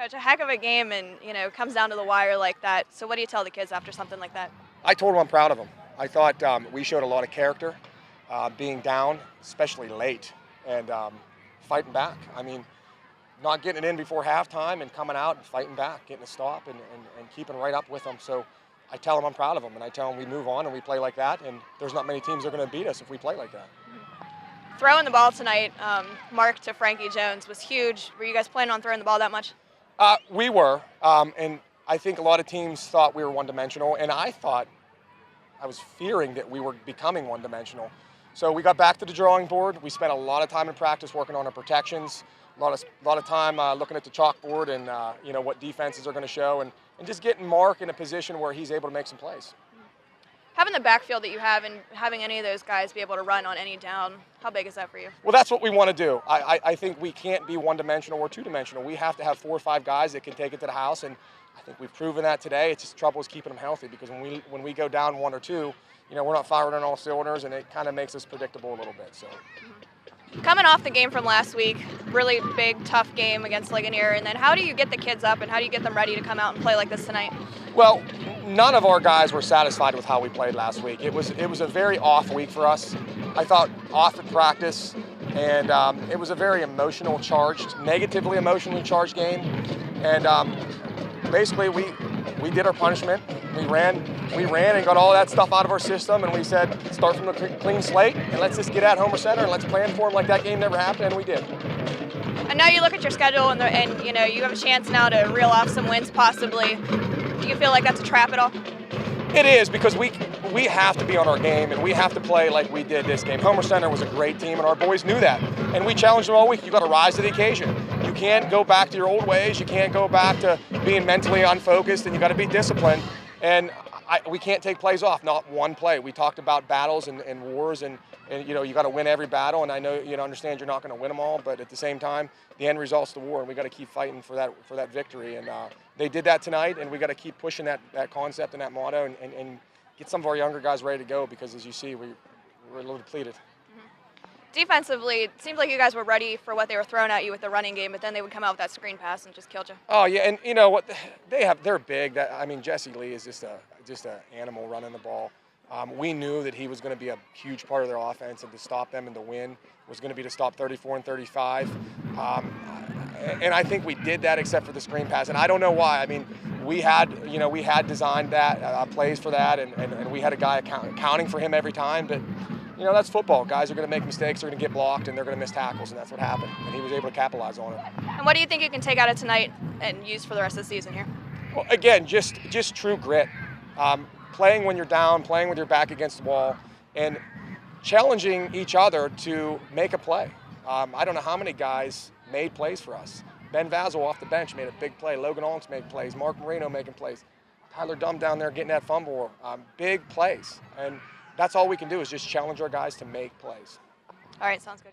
Coach, a heck of a game, and it comes down to the wire like that. So what do you tell the kids after something like that? I told them I'm proud of them. I thought we showed a lot of character, being down, especially late, and fighting back. I mean, not getting it in before halftime and coming out and fighting back, getting a stop and keeping right up with them. So I tell them I'm proud of them, and I tell them we move on and we play like that, and there's not many teams that are going to beat us if we play like that. Throwing the ball tonight, Mark to Frankie Jones, was huge. Were you guys planning on throwing the ball that much? We were, and I think a lot of teams thought we were one-dimensional, and I was fearing that we were becoming one-dimensional. So we got back to the drawing board. We spent a lot of time in practice working on our protections, a lot of time looking at the chalkboard and what defenses are going to show, and just getting Mark in a position where he's able to make some plays. Having the backfield that you have and having any of those guys be able to run on any down, how big is that for you? Well, that's what we want to do. I think we can't be one-dimensional or two-dimensional. We have to have 4 or 5 guys that can take it to the house, and I think we've proven that today. It's just trouble is keeping them healthy, because when we go down 1 or 2, we're not firing on all cylinders, and it kind of makes us predictable a little bit. So. Coming off the game from last week, really big, tough game against Ligonier, and then how do you get the kids up and how do you get them ready to come out and play like this tonight? Well, none of our guys were satisfied with how we played last week. It was a very off week for us. I thought off in practice, and it was a very negatively emotionally charged game. And basically, we did our punishment. We ran and got all that stuff out of our system, and we said, start from a clean slate, and let's just get at Homer Center, and let's plan for them like that game never happened, and we did. And now you look at your schedule, and you have a chance now to reel off some wins possibly. Do you feel like that's a trap at all? It is, because we have to be on our game, and we have to play like we did this game. Homer Center was a great team, and our boys knew that. And we challenged them all week. You've got to rise to the occasion. You can't go back to your old ways. You can't go back to being mentally unfocused, and you got to be disciplined. And we can't take plays off, not one play. We talked about battles and wars, and you got to win every battle. And I know understand you're not going to win them all, but at the same time, the end result's the war, and we got to keep fighting for that victory. And they did that tonight, and we got to keep pushing that concept and that motto, and get some of our younger guys ready to go, because as you see, we're a little depleted. Defensively, it seemed like you guys were ready for what they were throwing at you with the running game, but then they would come out with that screen pass and just killed you. Oh yeah, and you know what? They're big. Jesse Lee is just an animal running the ball. We knew that he was going to be a huge part of their offense, and to stop them and to win was going to be to stop 34 and 35. And I think we did that, except for the screen pass. And I don't know why. I mean, we had designed that plays for that, and we had a guy accounting for him every time, but. That's football. Guys are going to make mistakes, they're going to get blocked, and they're going to miss tackles, and that's what happened. And he was able to capitalize on it. And what do you think you can take out of tonight and use for the rest of the season here? Well, again, just true grit. Playing when you're down, playing with your back against the wall, and challenging each other to make a play. I don't know how many guys made plays for us. Ben Vazel off the bench made a big play. Logan Onks made plays. Mark Marino making plays. Tyler Dumb down there getting that fumble. Big plays. And that's all we can do, is just challenge our guys to make plays. All right, sounds good.